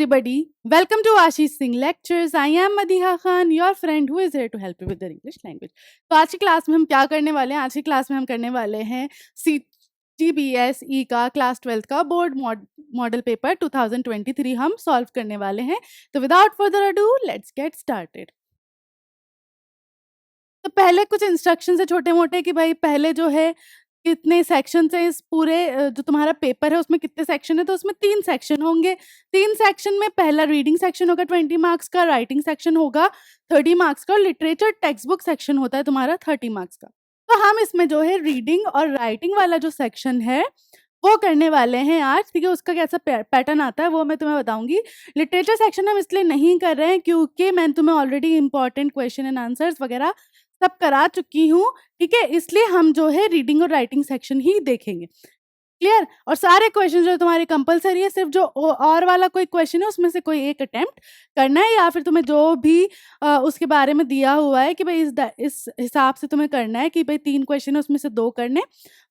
everybody. Welcome to Ashish Singh Lectures. I am Madiha Khan, your friend who is here to help you with the English language. तो आज की class में हम क्या करने वाले हैं? आज की क्लास में हम करने वाले हैं CGBSE का क्लास 12th का बोर्ड मॉडल पेपर 2023 हम सॉल्व करने वाले हैं. तो without further ado let's get started. तो पहले कुछ इंस्ट्रक्शंस है छोटे मोटे कि भाई पहले जो है कितने सेक्शन है इस पूरे जो तुम्हारा पेपर है उसमें कितने सेक्शन है. तो उसमें 3 सेक्शन होंगे. 3 सेक्शन में पहला रीडिंग सेक्शन होगा 20 मार्क्स का, राइटिंग सेक्शन होगा 30 मार्क्स का और लिटरेचर टेक्स्ट बुक सेक्शन होता है तुम्हारा 30 मार्क्स का. तो हम इसमें जो है रीडिंग और राइटिंग वाला जो सेक्शन है वो करने वाले हैं आज. ठीक है, उसका कैसा पैटर्न आता है वो मैं तुम्हें बताऊंगी. लिटरेचर सेक्शन हम इसलिए नहीं कर रहे हैं क्योंकि मैं तुम्हें already important question and answers वगैरह सब करा चुकी हूँ. ठीक है, इसलिए हम जो है रीडिंग और राइटिंग सेक्शन ही देखेंगे. क्लियर? और सारे क्वेश्चन जो तुम्हारे कंपलसरी है, सिर्फ जो और वाला कोई क्वेश्चन है उसमें से कोई एक अटेम्प्ट करना है या फिर तुम्हें जो भी उसके बारे में दिया हुआ है कि भाई इस हिसाब से तुम्हें करना है कि भाई 3 क्वेश्चन है उसमें से 2 करने,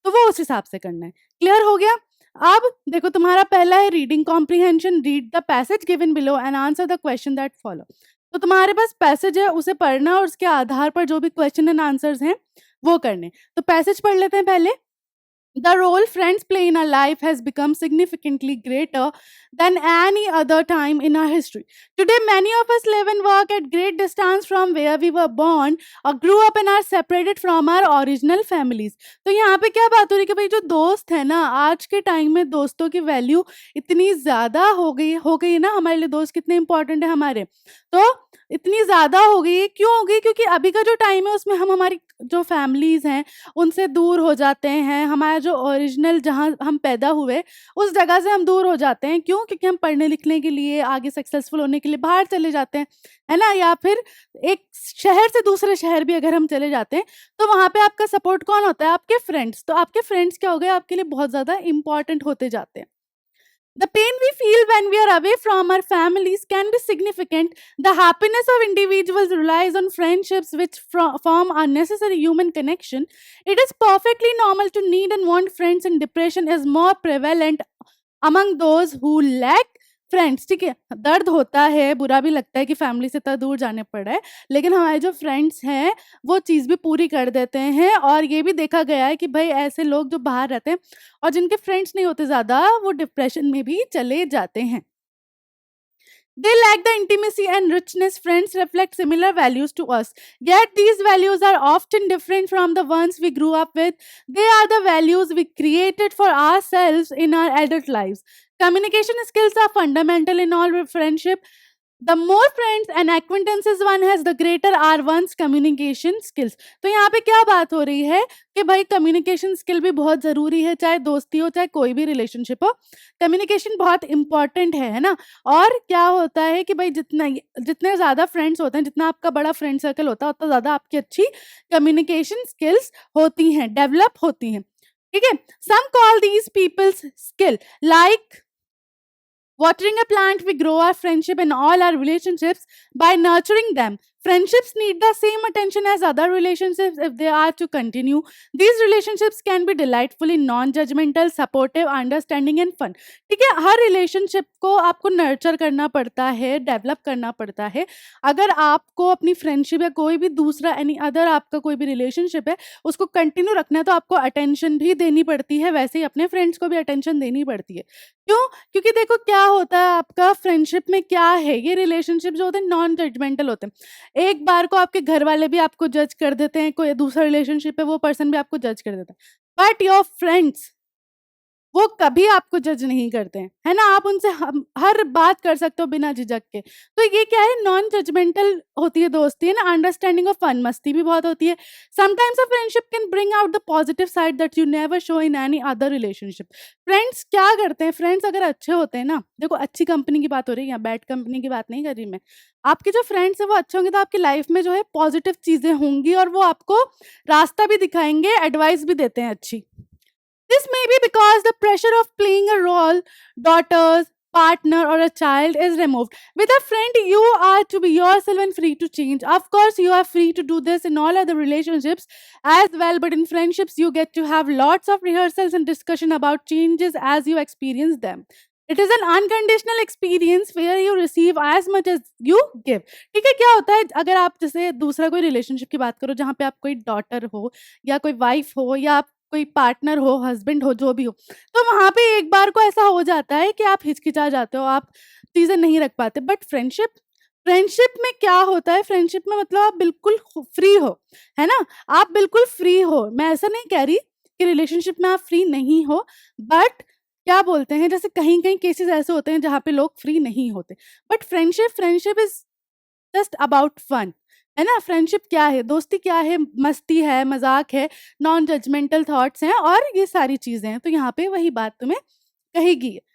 तो वो उस हिसाब से करना है. क्लियर हो गया? अब देखो तुम्हारा पहला है reading comprehension. Read the passage given below and answer the question that follow. तो तुम्हारे पास पैसेज है उसे पढ़ना और उसके आधार पर जो भी क्वेश्चन एंड आंसर्स हैं वो करने. तो पैसेज पढ़ लेते हैं पहले. The role friends play in our life has become significantly greater than any other time in our history. Today, many of us live and work at great distance from where we were born or grew up and are separated from our original families. तो यहाँ पे क्या बात हो रही है कि भाई जो दोस्त है ना, आज के टाइम में दोस्तों की वैल्यू इतनी ज़्यादा हो गई है ना. हमारे लिए दोस्त कितने इंपॉर्टेंट है हमारे, तो इतनी ज़्यादा हो गई. क्यों हो गई? क्योंकि अभी का जो टाइम है उसमें हम हमारी जो फैमिलीज़ हैं उनसे दूर हो जाते हैं. हमारा जो ओरिजिनल जहाँ हम पैदा हुए उस जगह से हम दूर हो जाते हैं. क्यों? क्योंकि हम पढ़ने लिखने के लिए, आगे सक्सेसफुल होने के लिए बाहर चले जाते हैं, है ना. या फिर एक शहर से दूसरे शहर भी अगर हम चले जाते हैं तो वहाँ पे आपका सपोर्ट कौन होता है? आपके फ्रेंड्स. तो आपके फ्रेंड्स क्या हो गए, आपके लिए बहुत ज़्यादा इंपॉर्टेंट होते जाते हैं. The pain we feel when we are away from our families can be significant. The happiness of individuals relies on friendships which form a necessary human connection. It is perfectly normal to need and want friends, and depression is more prevalent among those who lack friends. ठीक है, दर्द होता है, बुरा भी लगता है कि फैमिली से इतना दूर जाने पड़ रहा है, लेकिन हमारे जो फ्रेंड्स हैं वो चीज़ भी पूरी कर देते हैं. और ये भी देखा गया है कि भाई ऐसे लोग जो बाहर रहते हैं और जिनके फ्रेंड्स नहीं होते ज़्यादा, वो डिप्रेशन में भी चले जाते हैं. They lack the intimacy and richness. Friends reflect similar values to us, yet these values are often different from the ones we grew up with. They are the values we created for ourselves in our adult lives. Communication skills are fundamental in all friendship. The more friends and acquaintances one has, the greater are one's communication skills. तो यहाँ पे क्या बात हो रही है कि भाई कम्युनिकेशन स्किल भी बहुत ज़रूरी है, चाहे दोस्ती हो चाहे कोई भी रिलेशनशिप हो. कम्युनिकेशन बहुत इंपॉर्टेंट है ना. और क्या होता है कि भाई जितने ज़्यादा फ्रेंड्स होते हैं, जितना आपका बड़ा फ्रेंड सर्कल होता है, उतना ज़्यादा आपकी अच्छी कम्युनिकेशन स्किल्स होती हैं, डेवलप होती हैं. ठीक है, some call these peoples skill like watering a plant. We grow our friendship and all our relationships by nurturing them. Friendships need the same attention as other relationships if they are to continue. These relationships can be delightfully non-judgmental, supportive, understanding and fun. ठीक है, हर relationship को आपको nurture करना पड़ता है, develop करना पड़ता है. अगर आपको अपनी फ्रेंडशिप या कोई भी दूसरा एनी अदर आपका कोई भी रिलेशनशिप है उसको कंटिन्यू रखना है तो आपको अटेंशन भी देनी पड़ती है. वैसे ही अपने फ्रेंड्स को भी अटेंशन देनी पड़ती है. क्यों? क्योंकि देखो क्या होता है, आपका फ्रेंडशिप में क्या है, ये रिलेशनशिप जो होते हैं नॉन जजमेंटल होते हैं. एक बार को आपके घर वाले भी आपको जज कर देते हैं, कोई दूसरा रिलेशनशिप है वो पर्सन भी आपको जज कर देता है, बट योर फ्रेंड्स वो कभी आपको जज नहीं करते हैं, है ना. आप उनसे हर बात कर सकते हो बिना झिझक के. तो ये क्या है, नॉन जजमेंटल होती है दोस्ती, है ना. अंडरस्टैंडिंग और फन, मस्ती भी बहुत होती है. Sometimes a friendship can bring out the positive side that you never show in any other relationship. Friends क्या करते हैं, फ्रेंड्स अगर अच्छे होते हैं ना, देखो अच्छी कंपनी की बात हो रही है यहाँ, बैड कंपनी की बात नहीं कर रही मैं. आपके जो फ्रेंड्स हैं वो अच्छे होंगे तो आपकी लाइफ में जो है पॉजिटिव चीज़ें होंगी और वो आपको रास्ता भी दिखाएंगे, एडवाइस भी देते हैं अच्छी. This may be because the pressure of playing a role, daughters, partner, or a child is removed. With a friend, you are to be yourself and free to change. Of course, you are free to do this in all other relationships as well, but in friendships, you get to have lots of rehearsals and discussion about changes as you experience them. It is an unconditional experience where you receive as much as you give. ठीक है, क्या होता है अगर आप जैसे दूसरा कोई रिलेशनशिप की बात करो जहाँ पे आप कोई डॉटर हो या कोई वाइफ हो या आप कोई पार्टनर हो, हस्बैंड हो, जो भी हो, तो वहां पे एक बार को ऐसा हो जाता है कि आप हिचकिचा जाते हो, आप चीजें नहीं रख पाते। बट फ्रेंडशिप, फ्रेंडशिप में क्या होता है, फ्रेंडशिप में मतलब आप बिल्कुल फ्री हो, है ना, आप बिल्कुल फ्री हो। मैं ऐसा नहीं कह रही कि रिलेशनशिप में आप फ्री नहीं हो, बट क्या बोलते हैं, जैसे कहीं-कहीं केसेस ऐसे होते हैं जहाँ पे लोग फ्री नहीं होते। But friendship, friendship is just about fun, है ना? फ्रेंडशिप क्या है? दोस्ती क्या है? मस्ती है, मज़ाक है, नॉन जजमेंटल थॉट्स हैं और ये सारी चीज़ें हैं। तो यहाँ पे वही बात तुम्हें कही गई है।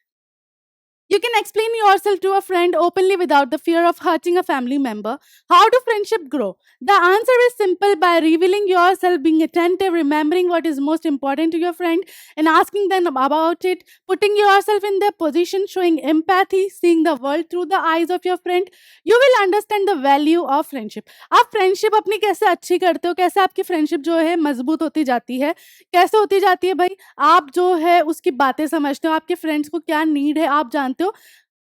You can explain yourself to a friend openly without the fear of hurting a family member. How do friendship grow? The answer is simple: by revealing yourself, being attentive, remembering what is most important to your friend, and asking them about it, putting yourself in their position, showing empathy, seeing the world through the eyes of your friend. You will understand the value of friendship. आप friendship अपनी कैसे अच्छी करते हो, कैसे आपकी friendship जो है मजबूत होती जाती है, कैसे होती जाती है भाई, आप जो है उसकी बातें समझते हो, आपके फ्रेंड्स को क्या नीड है आप जानते हो,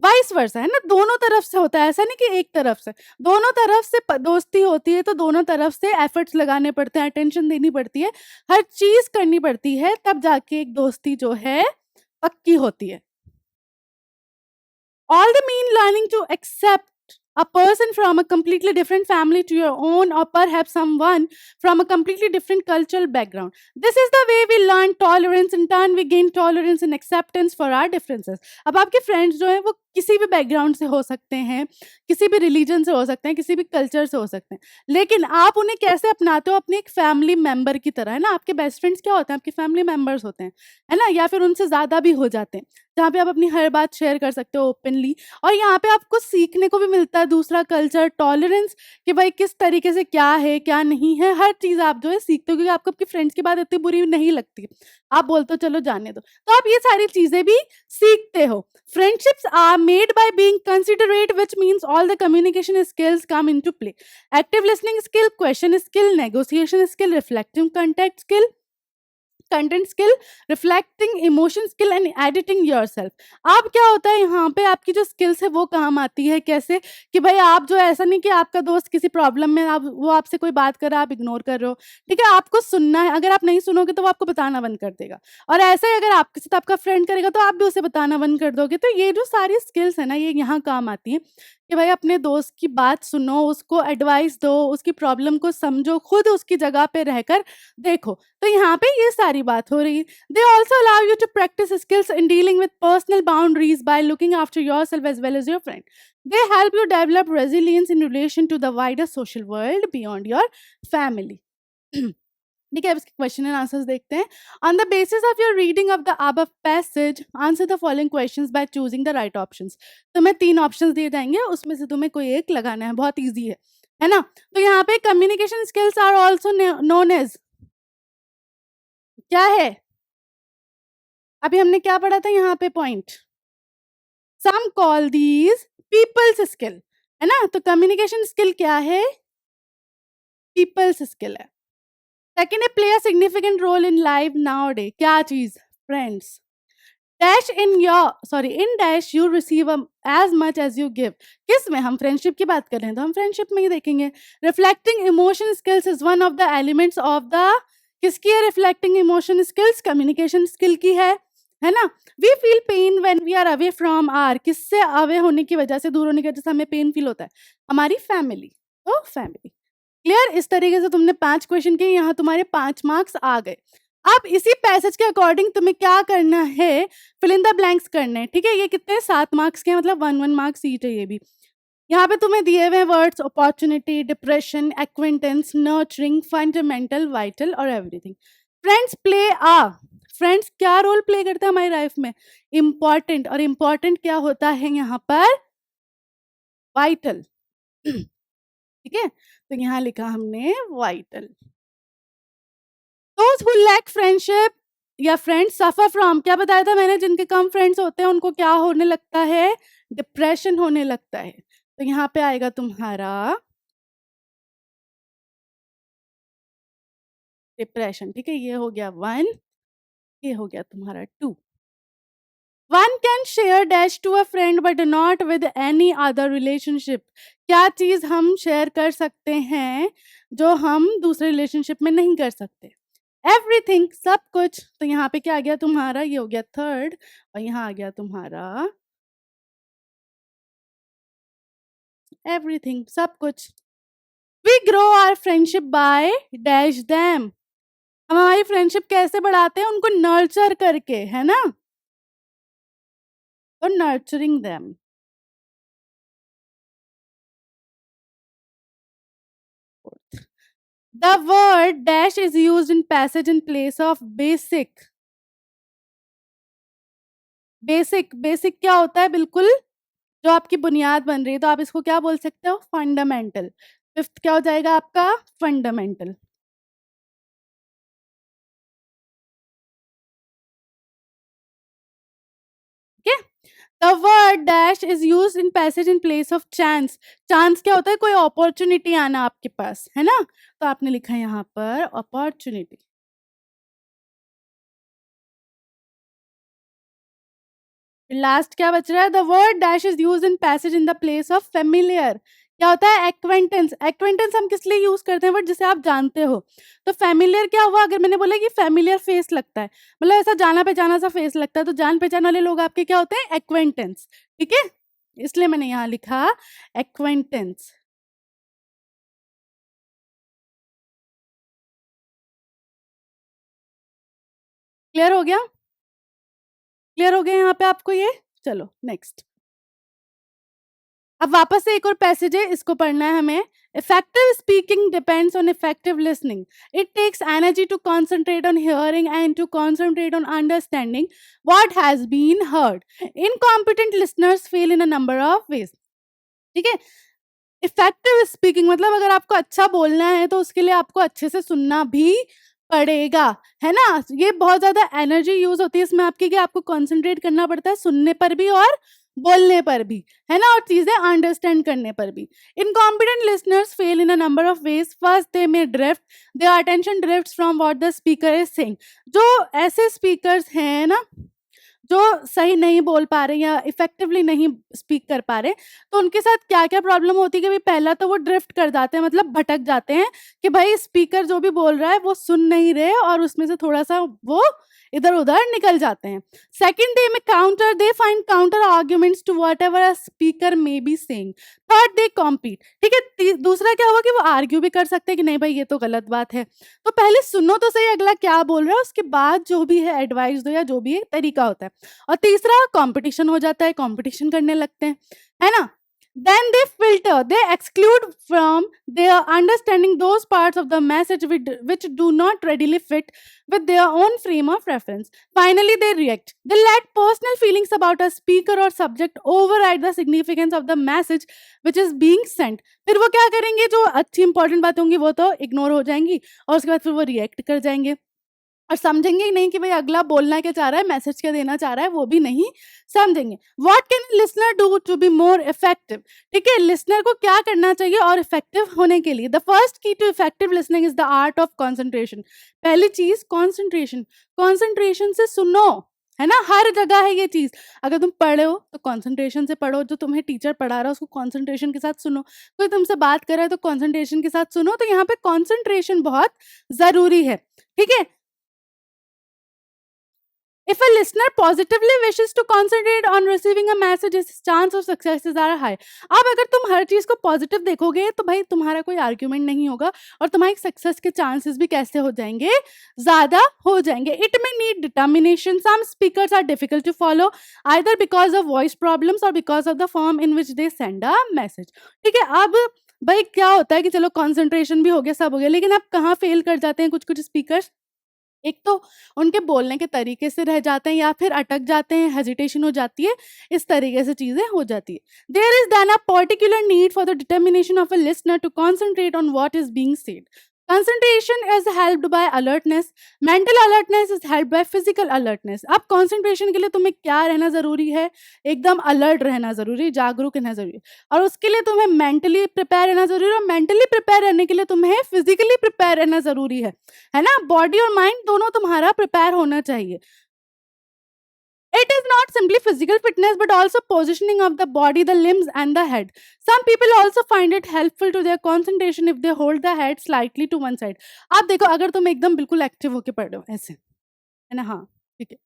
वाइस वर्सा, है ना? दोनों तरफ से होता है, ऐसा नहीं कि एक तरफ से, दोनों तरफ से दोस्ती होती है तो दोनों तरफ से एफर्ट्स लगाने पड़ते हैं, अटेंशन देनी पड़ती है, हर चीज करनी पड़ती है, तब जाके एक दोस्ती जो है पक्की होती है। All the mean learning to accept a person from a completely different family to your own, or perhaps someone from a completely different cultural background. This is the way we learn tolerance. In turn, we gain tolerance and acceptance for our differences. अब आपके friends जो हैं वो किसी भी background से हो सकते हैं, किसी भी रिलीजन से हो सकते हैं, किसी भी कल्चर से हो सकते हैं, लेकिन आप उन्हें कैसे अपनाते हो? अपने एक फैमिली मेंबर की तरह, है ना? आपके बेस्ट फ्रेंड्स क्या होते हैं? आपके फैमिली मेंबर्स होते हैं, है ना? या फिर उनसे ज़्यादा भी हो जाते हैं, जहाँ पे आप अपनी हर बात शेयर कर सकते हो ओपनली, और यहाँ पे आपको सीखने को भी मिलता है दूसरा कल्चर, टॉलरेंस, कि भाई किस तरीके से क्या है, क्या नहीं है, हर चीज़ आप जो है सीखते हो, क्योंकि आपको आपकी फ्रेंड्स की बात इतनी बुरी नहीं लगती। आप बोलते हो चलो जाने दो। तो आप ये सारी चीज़ें भी सीखते हो। Friendships are made by being considerate, which means all the communication skills come into play. Active listening skill, question skill, negotiation skill, reflective contact skill, content skill, reflecting emotion skill and editing yourself. अब क्या होता है यहाँ पे आपकी जो skills है वो काम आती है, कैसे कि भाई आप जो ऐसा नहीं कि आपका दोस्त किसी प्रॉब्लम में, आप वो आपसे कोई बात कर रहा है आप इग्नोर कर रहे हो, ठीक है, आपको सुनना है, अगर आप नहीं सुनोगे तो वो आपको बताना बंद कर देगा, और ऐसे ही अगर आपके साथ आपका फ्रेंड करेगा तो आप भी उसे बताना बंद कर दोगे। तो ये जो सारी स्किल्स है ना ये यहाँ काम आती हैं कि भाई अपने दोस्त की बात सुनो, उसको एडवाइस दो, उसकी प्रॉब्लम को समझो, खुद उसकी जगह पे रहकर देखो। तो यहाँ पे ये सारी बात हो रही है। They also allow you to practise skills in dealing with personal boundaries by looking after yourself as well as your friend. They help you develop resilience in relation to the wider social world beyond your family. ठीक है, अब इसके question and answers देखते हैं। On the basis of your reading of the above passage answer the following questions by choosing the right options. तुम्हें 3 options दिए जाएंगे, उसमें से तुम्हें कोई एक लगाना है, बहुत ईजी है ना? तो यहाँ पे communication skills are also known as, क्या है? अभी हमने क्या पढ़ा था यहाँ पे point? Some call these peoples skill, है ना? तो कम्युनिकेशन स्किल क्या है? पीपल्स स्किल है। सेकंड है play a significant role in life nowadays, क्या चीज? Friends. Dash in your sorry in dash you receive as much as you give, किस में? हम फ्रेंडशिप की बात कर रहे हैं तो हम फ्रेंडशिप में ही देखेंगे। Reflecting emotion skills is one of the elements of the, किसकी है reflecting emotion skills? Communication skill की है ना? We feel pain when we are away from our, किससे अवे होने की वजह से, दूर होने की वजह से हमें पेन फील होता है? हमारी फैमिली। तो फैमिली क्लियर। इस तरीके से तुमने 5 क्वेश्चन किए, यहाँ तुम्हारे 5 मार्क्स आ गए। अब इसी पैसेज के अकॉर्डिंग तुम्हें क्या करना है? फिल इन द ब्लैंक्स करने हैं, ठीक है? ये कितने? 7 मार्क्स के, मतलब 1 मार्क्स ईच है ये भी। यहाँ पे तुम्हें दिए हुए words opportunity, depression, acquaintance, nurturing, fundamental, vital और एवरीथिंग। फ्रेंड्स प्ले आ, फ्रेंड्स क्या रोल प्ले करते हैं हमारी लाइफ में? इम्पॉर्टेंट, और इम्पॉर्टेंट क्या होता है यहाँ पर? वाइटल। ठीक है, तो यहाँ लिखा हमने वाइटल। दोस्त हु लैक फ्रेंडशिप या फ्रेंड्स सफर फ्रॉम, क्या बताया था मैंने? जिनके कम फ्रेंड्स होते हैं उनको क्या होने लगता है? डिप्रेशन होने लगता है। तो यहाँ पे आएगा तुम्हारा डिप्रेशन, ठीक है? ये हो गया 1, ये हो गया तुम्हारा 2। One can can share dash to a friend but not with any other relationship? क्या चीज हम शेयर कर सकते हैं जो हम दूसरे रिलेशनशिप में नहीं कर सकते? एवरीथिंग, सब कुछ। तो यहाँ पे क्या आ गया तुम्हारा, ये हो गया थर्ड, और यहाँ आ गया तुम्हारा एवरीथिंग, सब कुछ। We grow our friendship by dash them. हम हमारी फ्रेंडशिप कैसे बढ़ाते हैं? उनको नर्चर करके, है ना? और nurturing them. The word dash is used in passage in place of basic. Basic, basic क्या होता है? बिल्कुल जो आपकी बुनियाद बन रही है, तो आप इसको क्या बोल सकते हो? फंडामेंटल। फिफ्थ क्या हो जाएगा आपका? फंडामेंटल। ठीक है? The word dash is use in passage in place of chance. Chance क्या होता है? कोई अपॉर्चुनिटी आना आपके पास, है ना? तो आपने लिखा है यहाँ पर अपॉर्चुनिटी। लास्ट क्या बच रहा है? The word dash is use in passage in the place of familiar. क्या होता है? एक्वेंटेंस। एक्वेंटेंस हम किस लिए यूज करते हैं? बट जिसे आप जानते हो। तो फेमिलियर क्या हुआ? अगर मैंने बोला कि फेमिलियर फेस लगता है, मतलब ऐसा जाना पहचाना सा फेस लगता है, तो जान पहचान वाले लोग आपके क्या होते हैं? एक्वेंटेंस। ठीक है, इसलिए मैंने यहाँ लिखा एक्वेंटेंस। क्लियर हो गया? क्लियर हो गया यहाँ पे आपको ये? चलो नेक्स्ट। अब वापस से एक और पैसेज है, इसको पढ़ना है हमें। Effective speaking depends on effective listening. It takes energy to concentrate on hearing and to concentrate on understanding what has been heard. Incompetent listeners fail in a number of ways. ठीक है? Effective speaking मतलब अगर आपको अच्छा बोलना है तो उसके लिए आपको अच्छे से सुनना भी पड़ेगा, है ना? ये बहुत ज्यादा एनर्जी यूज होती है इसमें आपकी, कि आपको कंसंट्रेट करना पड़ता है सुनने पर भी और बोलने पर भी, है ना? और चीजें अंडरस्टैंड करने पर भी। Incompetent listeners fail in a number of ways. First, they may drift, their attention drifts from what the speaker is saying. जो ऐसे स्पीकर्स हैं ना, जो सही नहीं बोल पा रहे या इफेक्टिवली नहीं स्पीक कर पा रहे, तो उनके साथ क्या-क्या प्रॉब्लम होती है कि भाई पहला तो वो ड्रिफ्ट कर जाते हैं, मतलब भटक जाते हैं कि भाई स्पीकर जो भी बोल रहा है वो सुन नहीं रहे और उसमें से थोड़ा-सा वो इधर-उधर निकल जाते हैं। Second, they find counter arguments to whatever a speaker may be saying. Third, they compete. ठीक है? दूसरा क्या हुआ कि वो आर्ग्यू भी कर सकते हैं कि नहीं भाई ये तो गलत बात है। तो पहले सुनो तो सही अगला क्या बोल रहा है, उसके बाद जो भी है एडवाइस दो या जो भी है तरीका होता है। और तीसरा, कंपटीशन हो जाता है, कंपटीशन करने लगते हैं, है ना? Then they filter, they exclude from their understanding those parts of the message which do not readily fit with their own frame of reference. Finally, they react. They let personal feelings about a speaker or subject override the significance of the message which is being sent. फिर वो क्या करेंगे? जो अच्छी important बातें होंगी वो तो इग्नोर हो जाएंगी, और उसके बाद फिर वो रिएक्ट कर जाएंगे और समझेंगे ही नहीं कि भाई अगला बोलना क्या चाह रहा है, मैसेज क्या देना चाह रहा है, वो भी नहीं समझेंगे। What can listener do to be more effective? ठीक है, लिसनर को क्या करना चाहिए और इफेक्टिव होने के लिए? The first key to effective listening is the art of concentration. पहली चीज कॉन्सेंट्रेशन। कॉन्सेंट्रेशन से सुनो, है ना? हर जगह है ये चीज। अगर तुम पढ़े हो तो कॉन्सेंट्रेशन से पढ़ो, जो तुम्हें टीचर पढ़ा रहा है उसको कॉन्सेंट्रेशन के साथ सुनो, कोई तुमसे बात कर रहा है तो कॉन्सेंट्रेशन के साथ सुनो। तो यहाँ पे कॉन्सेंट्रेशन बहुत जरूरी है। ठीक है? If a listener positively wishes to concentrate on receiving a message, his chance of success is are high. अब अगर तुम हर चीज को पॉजिटिव देखोगे तो भाई तुम्हारा कोई आर्ग्यूमेंट नहीं होगा और तुम्हारी सक्सेस के चांसेस भी कैसे हो जाएंगे? ज्यादा हो जाएंगे। It may need determination. Some speakers are difficult to follow either because of voice problems और because of the form in which they send a message. ठीक है? अब भाई क्या होता है कि चलो कॉन्सेंट्रेशन भी हो गया, सब हो गया, लेकिन अब कहाँ फेल कर जाते हैं कुछ कुछ स्पीकर्स? एक तो उनके बोलने के तरीके से रह जाते हैं या फिर अटक जाते हैं, हेजिटेशन हो जाती है, इस तरीके से चीजें हो जाती है। There is then a particular need for the determination of a listener to concentrate on what is being said. Concentration is helped by alertness. Mental alertness is helped by physical alertness. अब concentration के लिए तुम्हें क्या रहना जरूरी है? एकदम alert रहना जरूरी, जागरूक रहना जरूरी, और उसके लिए तुम्हें mentally prepare रहना जरूरी है, और mentally prepare रहने के लिए तुम्हें physically prepare रहना जरूरी है ना? Body और mind दोनों तुम्हारा prepare होना चाहिए। It is not simply physical fitness but also positioning of the body, the limbs and the head. Some people also find it helpful to their concentration if they hold the head slightly to one side. आप देखो, अगर तुम एकदम बिल्कुल active होके पढ़ रहे हो ऐसे, है ना? हाँ, ठीक है।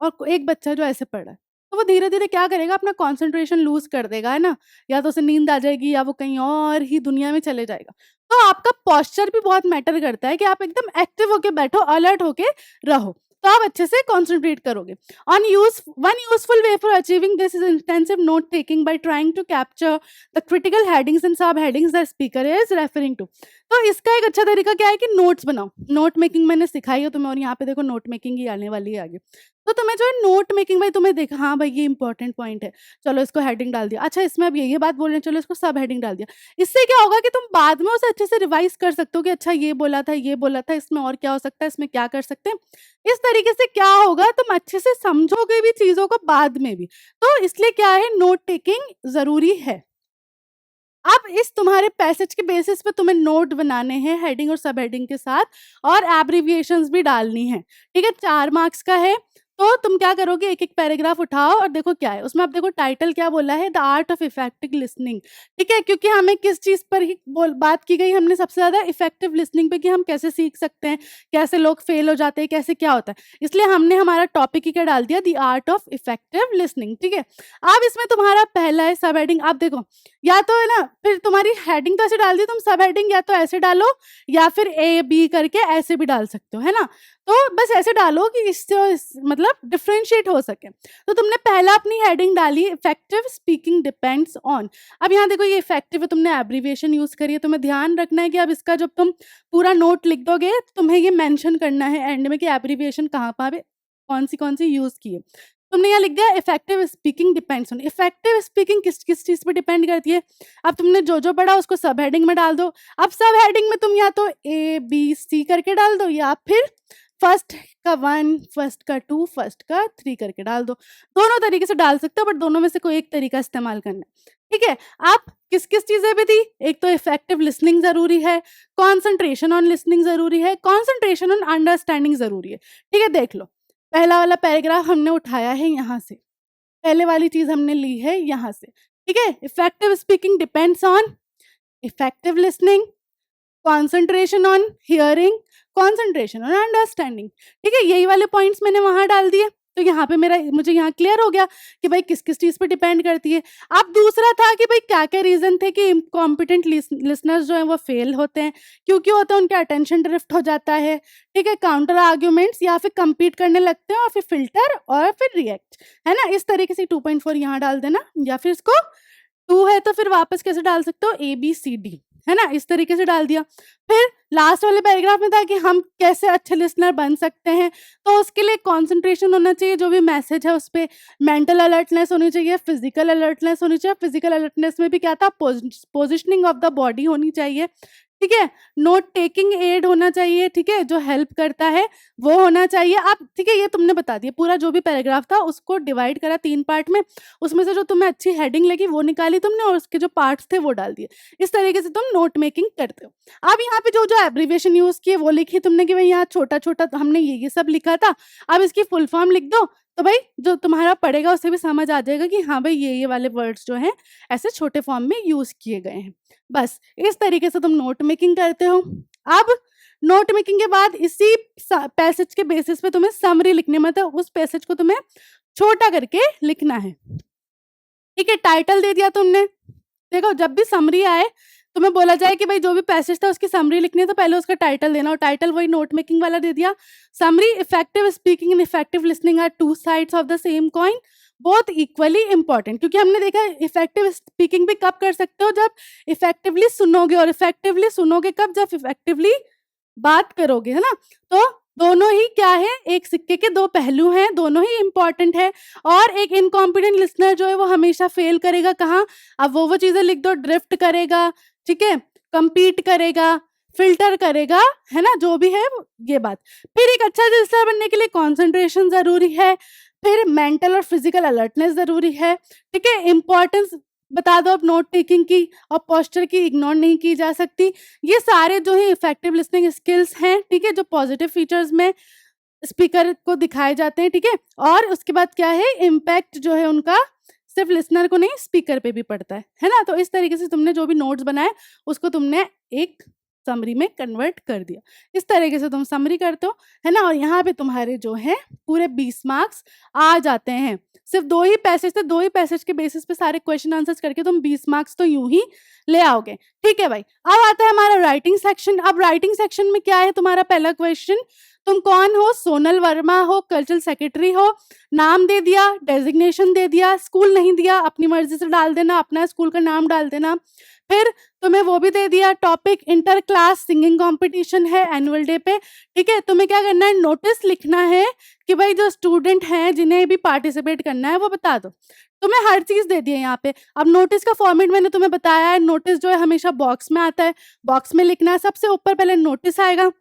और एक बच्चा जो ऐसे पढ़ रहा है, तो वो धीरे-धीरे क्या करेगा, अपना कंसंट्रेशन लूज़ कर देगा, है ना? या तो उसे नींद आ जाएगी या वो कहीं और ही दुनिया में चले जाएगा। तो आपका पोस्चर भी बहुत मैटर करता है कि आप एकदम एक्टिव होके बैठो, अलर्ट होके रहो, तो आप अच्छे से कंसंट्रेट करोगे। One useful way for achieving this is intensive note taking by trying to capture the critical headings and sub-headings the speaker is referring to. तो इसका एक अच्छा तरीका क्या है कि नोट्स बनाओ। नोट मेकिंग मैंने सिखाई है तुम्हें, और यहाँ पे देखो नोट मेकिंग ही आने वाली है आगे। तो तुम्हें जो है नोट मेकिंग में तुम्हें देखा, हाँ भाई ये इंपॉर्टेंट पॉइंट है, चलो इसको हेडिंग डाल दिया। अच्छा इसमें अब ये बात बोल रहे हैं, चलो इसको सब हेडिंग डाल दिया। इससे क्या होगा कि तुम बाद में उसे अच्छे से रिवाइज कर सकते हो कि अच्छा ये बोला था, ये बोला था, इसमें और क्या हो सकता है, इसमें क्या कर सकते हैं। इस तरीके से क्या होगा, तुम अच्छे से समझोगे भी चीजों को बाद में भी। तो इसलिए क्या है, नोट टेकिंग जरूरी है। अब इस तुम्हारे पैसेज के बेसिस पे तुम्हें नोट बनाने हैं हेडिंग और सब हेडिंग के साथ, और एब्रिविएशंस भी डालनी है। ठीक है, 4 मार्क्स का है। तो तुम क्या करोगे, एक-एक पैराग्राफ उठाओ और देखो क्या है उसमें। अब देखो टाइटल क्या बोला है, the art of effective listening. ठीक है, क्योंकि हमें किस चीज़ पर ही बात की गई, हमने सबसे ज़्यादा इफेक्टिव लिसनिंग पे कि हम कैसे सीख सकते हैं, कैसे लोग फेल हो जाते हैं, कैसे क्या होता है। इसलिए हमने हमारा टॉपिक ही क्या डाल दिया, the art of effective listening. ठीक है, अब इसमें तुम्हारा पहला है सब हेडिंग। आप देखो, या तो है ना, फिर तुम्हारी हेडिंग तो ऐसे डाल दी, तुम सब हेडिंग या तो ऐसे डालो या फिर ए बी करके ऐसे भी डाल सकते हो, है ना? तो बस ऐसे डालो कि इससे मतलब डिफरेंशिएट हो सके। तो तुमने पहला अपनी हेडिंग डाली, इफेक्टिव स्पीकिंग डिपेंड्स ऑन। अब यहाँ देखो ये इफेक्टिव है, तुमने एब्रीविएशन यूज करी है। तुम्हें ध्यान रखना है कि अब इसका जब तुम पूरा नोट लिख दोगे तो तुम्हें ये मेंशन करना है एंड में कि एब्रीविएशन कहाँ पे कौन सी यूज की है। तुमने यहाँ लिख दिया effective speaking depends on. Effective speaking किस किस चीज पे डिपेंड करती है। अब तुमने जो पढ़ा उसको सब हेडिंग में डाल दो। अब सब हेडिंग में तुम या तो ए बी सी करके डाल दो, या फिर फर्स्ट का 1, फर्स्ट का 2, फर्स्ट का 3 करके डाल दो। दोनों तरीके से डाल सकते हो, बट दोनों में से कोई एक तरीका इस्तेमाल करना है। ठीक है, आप किस किस चीजें भी थी, एक तो इफेक्टिव लिसनिंग जरूरी है, कॉन्सेंट्रेशन ऑन लिसनिंग जरूरी है, कॉन्सेंट्रेशन ऑन अंडरस्टैंडिंग जरूरी है। ठीक है, देख लो पहला वाला पैराग्राफ हमने उठाया है यहाँ से, पहले वाली चीज हमने ली है यहाँ से। ठीक है, effective speaking depends on effective listening, concentration on hearing, concentration on understanding. ठीक है, यही वाले पॉइंट्स मैंने वहां डाल दिए। तो यहाँ पे मुझे यहाँ क्लियर हो गया कि भाई किस किस चीज पे डिपेंड करती है। अब दूसरा था कि भाई क्या क्या रीजन थे कि इनकॉम्पिटेंट लिसनर्स जो है वो फेल होते हैं, क्योंकि होता है उनका अटेंशन ड्रिफ्ट हो जाता है। ठीक है, काउंटर आर्ग्यूमेंट्स, या फिर कंपीट करने लगते हैं, और फिर फिल्टर, और फिर रिएक्ट, है ना। इस तरीके से 2.4 यहाँ डाल देना, या फिर इसको 2 है तो फिर वापस कैसे डाल सकते हो, ए बी सी डी, है ना, इस तरीके से डाल दिया। फिर लास्ट वाले पैराग्राफ में था कि हम कैसे अच्छे लिसनर बन सकते हैं। तो उसके लिए कंसंट्रेशन होना चाहिए, जो भी मैसेज है उस पे मेंटल अलर्टनेस होनी चाहिए, फिजिकल अलर्टनेस होनी चाहिए। फिजिकल अलर्टनेस में भी क्या था, पोजिशनिंग ऑफ द बॉडी होनी चाहिए। ठीक है, नोट टेकिंग एड होना चाहिए, ठीक है, जो हेल्प करता है वो होना चाहिए। आप ठीक है, ये तुमने बता दिया पूरा जो भी पैराग्राफ था, उसको डिवाइड करा 3 पार्ट में, उसमें से जो तुम्हें अच्छी हेडिंग लगी वो निकाली तुमने, और उसके जो पार्ट्स थे वो डाल दिए। इस तरीके से तुम नोट मेकिंग करते हो। अब यहाँ पे जो जो एब्रीविएशन यूज किए वो लिखी तुमने कि भाई यहाँ छोटा छोटा हमने ये सब लिखा था, अब इसकी फुल फॉर्म लिख दो, तो भाई जो तुम्हारा पढ़ेगा उसे भी समझ आ जाएगा कि हाँ भाई ये वाले वर्ड्स जो हैं ऐसे छोटे फॉर्म में यूज किए गए हैं। बस इस तरीके से तुम नोट मेकिंग करते हो। अब नोट मेकिंग के बाद इसी पैसेज के बेसिस पे तुम्हें समरी लिखनी, मतलब उस पैसेज को तुम्हें छोटा करके लिखना है। ठीक है, टाइटल दे दिया तुमने। देखो जब भी समरी आए, तुम्हें बोला जाए कि भाई जो भी पैसेज था उसकी समरी लिखनी है, तो पहले उसका टाइटल देना, और टाइटल वही नोट मेकिंग वाला दे दिया। Summary, effective speaking and effective listening are 2 sides of the same coin, both equally important. क्योंकि हमने देखा इफेक्टिव स्पीकिंग भी कब कर सकते हो, जब इफेक्टिवली सुनोगे, और इफेक्टिवली सुनोगे कब, जब इफेक्टिवली बात करोगे, है ना। तो दोनों ही क्या है, एक सिक्के के 2 पहलू हैं, दोनों ही इंपॉर्टेंट है। और एक इनकॉम्पिटेंट लिसनर जो है वो हमेशा फेल करेगा कहाँ, अब वो चीजें लिख दो, ड्रिफ्ट करेगा, ठीक है, कंपीट करेगा, फिल्टर करेगा, है ना, जो भी है ये बात। फिर एक अच्छा लिसनर बनने के लिए कंसंट्रेशन जरूरी है, फिर मेंटल और फिजिकल अलर्टनेस जरूरी है। ठीक है, इंपॉर्टेंस बता दो अब नोट टेकिंग की, और पोस्चर की इग्नोर नहीं की जा सकती। ये सारे जो है इफेक्टिव लिसनिंग स्किल्स हैं, ठीक है, जो पॉजिटिव फीचर्स में स्पीकर को दिखाए जाते हैं, ठीक है। और उसके बाद क्या है, इम्पैक्ट जो है उनका सिर्फ लिसनर को नहीं स्पीकर पे भी पड़ता है ना। तो इस तरीके से तुमने जो भी नोट्स बनाए उसको तुमने एक समरी में कन्वर्ट कर दिया। इस तरीके से तुम समरी करते हो, है ना। और यहाँ पे तुम्हारे जो है पूरे 20 मार्क्स आ जाते हैं। सिर्फ 2 ही पैसेज थे, 2 ही पैसेज के बेसिस पे सारे क्वेश्चन आंसर्स करके तुम 20 मार्क्स तो यूं ही ले आओगे, ठीक है भाई। अब आता है हमारा राइटिंग सेक्शन। अब राइटिंग सेक्शन में क्या है, तुम्हारा पहला क्वेश्चन, तुम कौन हो, सोनल वर्मा हो, कल्चरल सेक्रेटरी हो, नाम दे दिया, डेजिग्नेशन दे दिया, स्कूल नहीं दिया, अपनी मर्जी से डाल देना, अपना स्कूल का नाम डाल देना। फिर तुम्हें वो भी दे दिया, topic inter class singing competition है एनुअल डे पे, ठीक है। तुम्हें क्या करना है, नोटिस लिखना है कि भाई जो स्टूडेंट हैं जिन्हें भी पार्टिसिपेट करना है वो बता दो। तुम्हें हर चीज दे दी है यहाँ पे। अब नोटिस का फॉर्मेट मैंने तुम्हें बताया है, नोटिस जो है हमेशा बॉक्स में आता है, बॉक्स में लिखना है। सबसे ऊपर पहले नोटिस आएगा,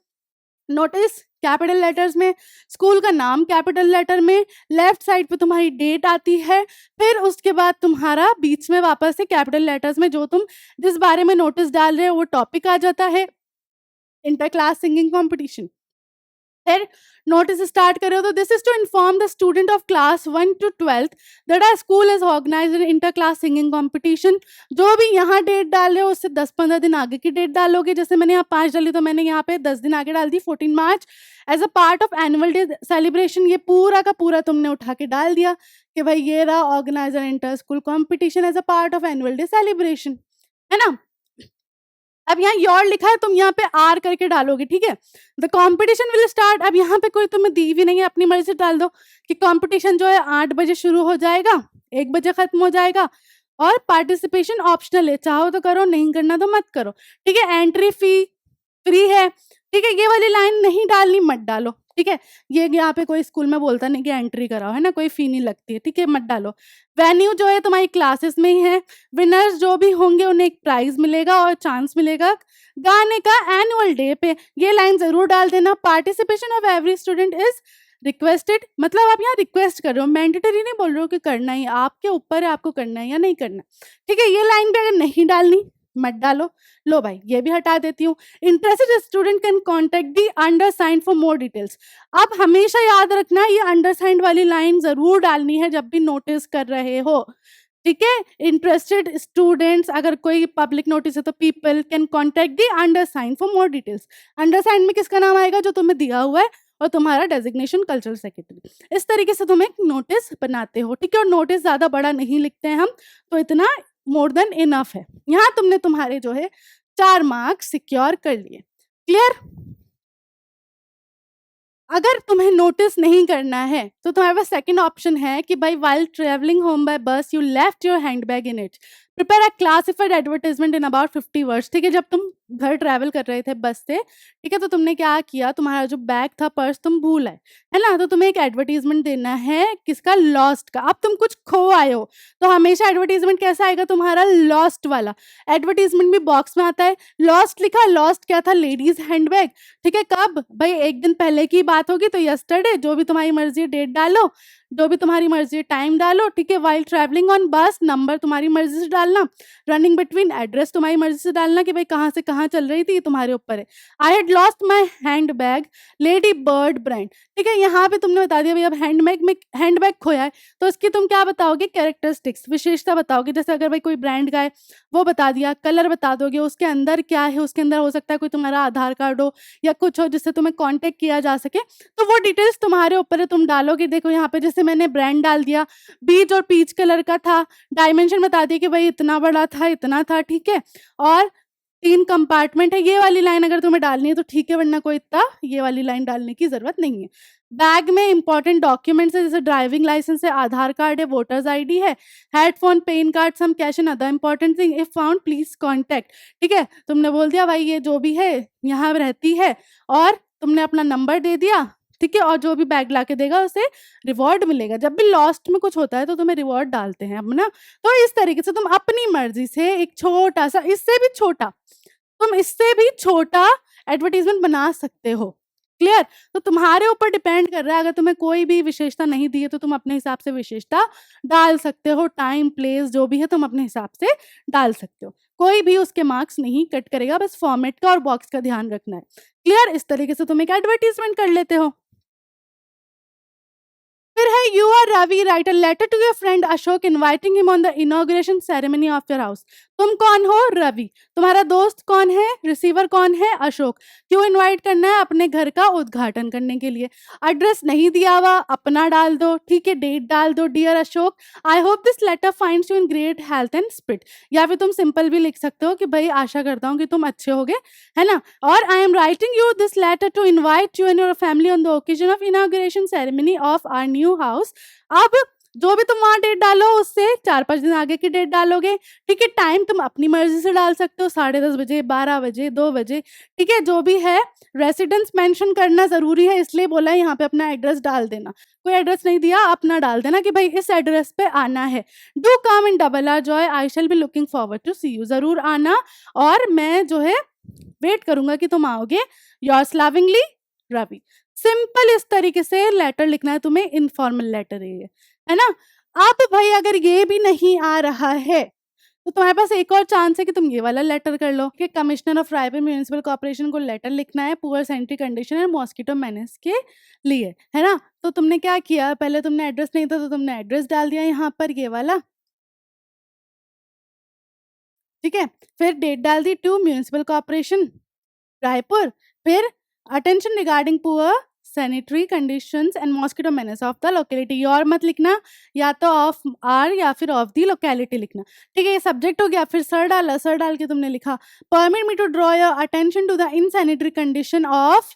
नोटिस कैपिटल लेटर्स में, स्कूल का नाम कैपिटल लेटर में, लेफ्ट साइड पे तुम्हारी डेट आती है, फिर उसके बाद तुम्हारा बीच में वापस से कैपिटल लेटर्स में जो तुम जिस बारे में नोटिस डाल रहे हो वो टॉपिक आ जाता है, इंटर क्लास सिंगिंग कॉम्पिटिशन। फिर नोटिस स्टार्ट करो तो this is to inform the student of class 1 to 12th that our school is organised inter class singing competition. जो भी यहाँ डेट डाल रहे हो उससे 10-15 दिन आगे की डेट डालोगे। जैसे मैंने यहाँ 5 डाली तो मैंने यहाँ पे 10 दिन आगे डाल दी, 14 March as a part of annual day celebration. ये पूरा का पूरा तुमने उठा के डाल दिया कि भाई ये रहा organiser inter school competition as a part of annual day celebration, है ना। अब यहाँ योर लिखा है, तुम यहाँ पे आर करके डालोगे, ठीक है। The competition will start. अब यहाँ पे कोई तुम्हें दी भी नहीं है, अपनी मर्जी से डाल दो कि कॉम्पिटिशन जो है 8 बजे शुरू हो जाएगा, 1 बजे खत्म हो जाएगा, और पार्टिसिपेशन ऑप्शनल है, चाहो तो करो, नहीं करना तो मत करो, ठीक है। एंट्री फी फ्री है, ठीक है। ये वाली लाइन नहीं डालनी, मत डालो, ठीक है। ये यहाँ पे कोई स्कूल में बोलता नहीं कि एंट्री कराओ, है ना, कोई फी नहीं लगती है, ठीक है, मत डालो। वेन्यू जो है तुम्हारी क्लासेस में ही है, विनर्स जो भी होंगे उन्हें एक प्राइज मिलेगा और चांस मिलेगा गाने का एनुअल डे पे। ये लाइन जरूर डाल देना। Participation of every student is requested, मतलब आप यहाँ रिक्वेस्ट कर रहे हो, मैंडेटरी नहीं बोल रहे हो कि करना ही, आपके ऊपर है आपको करना है या नहीं करना, ठीक है। ये लाइन भी अगर नहीं डालनी मत डालो। लो भाई ये भी हटा देती हूँ। Interested student can contact the undersigned for more details. अब हमेशा याद रखना ये अंडरसाइंड वाली लाइन जरूर डालनी है जब भी नोटिस कर रहे हो, ठीक है। इंटरेस्टेड स्टूडेंट्स, अगर कोई पब्लिक नोटिस है तो people can contact the undersigned for more details. Undersigned में किसका नाम आएगा, जो तुम्हें दिया हुआ है, और तुम्हारा डेजिग्नेशन कल्चरल सेक्रेटरी। इस तरीके से तुम एक नोटिस बनाते हो, ठीक है। और नोटिस ज्यादा बड़ा नहीं लिखते हैं हम, तो इतना मोर देन इनफ है। यहाँ तुमने तुम्हारे जो है 4 मार्क्स सिक्योर कर लिए, क्लियर। अगर तुम्हें नोटिस नहीं करना है तो तुम्हारे पास सेकंड ऑप्शन है कि भाई वाइल ट्रेवलिंग होम बाय बस you left your handbag in it, prepare a classified advertisement in about 50 words, ठीक है। जब तुम घर ट्रैवल कर रहे थे बस से, ठीक है, तो तुमने क्या किया, तुम्हारा जो बैग था, पर्स तुम भूल आए, है ना। तो तुम्हें एक एडवर्टीजमेंट देना है, किसका, लॉस्ट का। अब तुम कुछ खो आए हो तो हमेशा एडवर्टीजमेंट कैसा आएगा तुम्हारा, लॉस्ट वाला। एडवर्टीजमेंट भी बॉक्स में आता है, लॉस्ट लिखा, लॉस्ट क्या था, लेडीज हैंडबैग, ठीक है। कब भाई, एक दिन पहले की बात होगी तो यस्टरडे, जो भी तुम्हारी मर्जी डेट डालो, जो भी तुम्हारी मर्जी टाइम डालो, ठीक है। वाइल ट्रैवलिंग ऑन बस, नंबर तुम्हारी मर्जी से डालना, रनिंग बिटवीन, एड्रेस तुम्हारी मर्जी से डालना कि भाई कहाँ से कहाँ चल रही थी, तुम्हारे ऊपर है। I had lost my hand bag, lady bird brand, ठीक है। यहाँ पे तुमने बता दिया भाई अब हैंडबैग खोया है तो उसकी तुम क्या बताओगे, कैरेक्टरिस्टिक्स, विशेषता बताओगे। जैसे अगर भाई कोई ब्रांड का है वो बता दिया, कलर बता दोगे, उसके अंदर क्या है, उसके अंदर हो सकता है कोई तुम्हारा आधार कार्ड हो या कुछ हो जिससे तुम्हें कांटेक्ट किया जा सके, तो वो डिटेल्स तुम्हारे ऊपर है, तुम डालोगे। देखो यहाँ पे जैसे मैंने ब्रांड डाल दिया, बीच और पीच कलर का था, डायमेंशन बता दिया कि भाई इतना बड़ा था, इतना था, ठीक है। और 3 कंपार्टमेंट है। ये वाली लाइन अगर तुम्हें डालनी है तो ठीक है, वरना कोई इतना ये वाली लाइन डालने की जरूरत नहीं है। बैग में इंपॉर्टेंट डॉक्यूमेंट्स है, जैसे ड्राइविंग लाइसेंस है, आधार कार्ड है, वोटर्स आईडी है, headphone, pen card, some cash and other important thing if found please contact, ठीक है। तुमने बोल दिया भाई ये जो भी है यहाँ रहती है, और तुमने अपना नंबर दे दिया, ठीक है। और जो भी बैग ला के देगा उसे रिवॉर्ड मिलेगा। जब भी लास्ट में कुछ होता है तो तुम्हें रिवॉर्ड डालते हैं अब ना। तो इस तरीके से तुम अपनी मर्जी से एक छोटा सा, इससे भी छोटा, तुम इससे भी छोटा एडवर्टीजमेंट बना सकते हो, क्लियर। तो तुम्हारे ऊपर डिपेंड कर रहा है, अगर तुम्हें कोई भी विशेषता नहीं दी है तो तुम अपने हिसाब से विशेषता डाल सकते हो, टाइम प्लेस जो भी है तुम अपने हिसाब से डाल सकते हो, कोई भी उसके मार्क्स नहीं कट करेगा, बस फॉर्मेट का और बॉक्स का ध्यान रखना है, क्लियर। इस तरीके से तुम एक एडवर्टीजमेंट कर लेते हो। है you are Ravi, write a letter to your friend Ashok inviting him on the inauguration ceremony of your house. तुम कौन हो? रवि। तुम्हारा दोस्त कौन है? रिसीवर कौन है? अशोक। क्यों इनवाइट करना है? अपने घर का उद्घाटन करने के लिए। एड्रेस नहीं दिया हुआ, अपना डाल दो, ठीक है, डेट डाल दो। Dear Ashok, I hope this letter finds you in great health and spirit. या फिर तुम सिंपल भी लिख सकते हो कि भाई आशा करता हूँ कि तुम अच्छे होगे, है ना। और I am writing you this letter to invite you and your family on the occasion of inauguration ceremony of our new house. अब जो भी तुम वहां डेट डालो उससे 4-5 दिन आगे की डेट डालोगे, ठीक है। टाइम तुम अपनी मर्जी से डाल सकते हो, 10:30 बजे, 12 बजे, 2 बजे, ठीक है, जो भी है। रेसिडेंस मेंशन करना जरूरी है, इसलिए बोला है यहाँ पे अपना एड्रेस डाल देना। कोई एड्रेस नहीं दिया, अपना डाल देना कि भाई इस एड्रेस पे आना है। Do come in double R joy, I shall be looking forward to see you. जरूर आना और मैं जो है वेट करूंगा कि तुम आओगे। Yours lovingly Ravi. सिंपल इस तरीके से लेटर लिखना है तुम्हें, इनफॉर्मल लेटर है ना। अब भाई अगर ये भी नहीं आ रहा है तो तुम्हारे पास एक और चांस है कि तुम ये वाला लेटर कर लो कि commissioner of Raipur municipal corporation को लेटर लिखना है poor sanitary condition and mosquito menace के लिए, है ना। तो तुमने क्या किया, पहले तुमने एड्रेस नहीं था तो तुमने एड्रेस डाल दिया यहाँ पर ये वाला, ठीक है। फिर डेट डाल दी टू म्यूनिसिपल कॉर्पोरेशन रायपुर। फिर attention regarding poor sanitary conditions and mosquito menace of the locality. Your मत लिखना, या तो ऑफ आर या फिर ऑफ दी लोकेलिटी लिखना, ठीक है। ये सब्जेक्ट हो गया। फिर सर डाला, सर डाल के तुमने लिखा permit me to draw your attention to the insanitary condition of,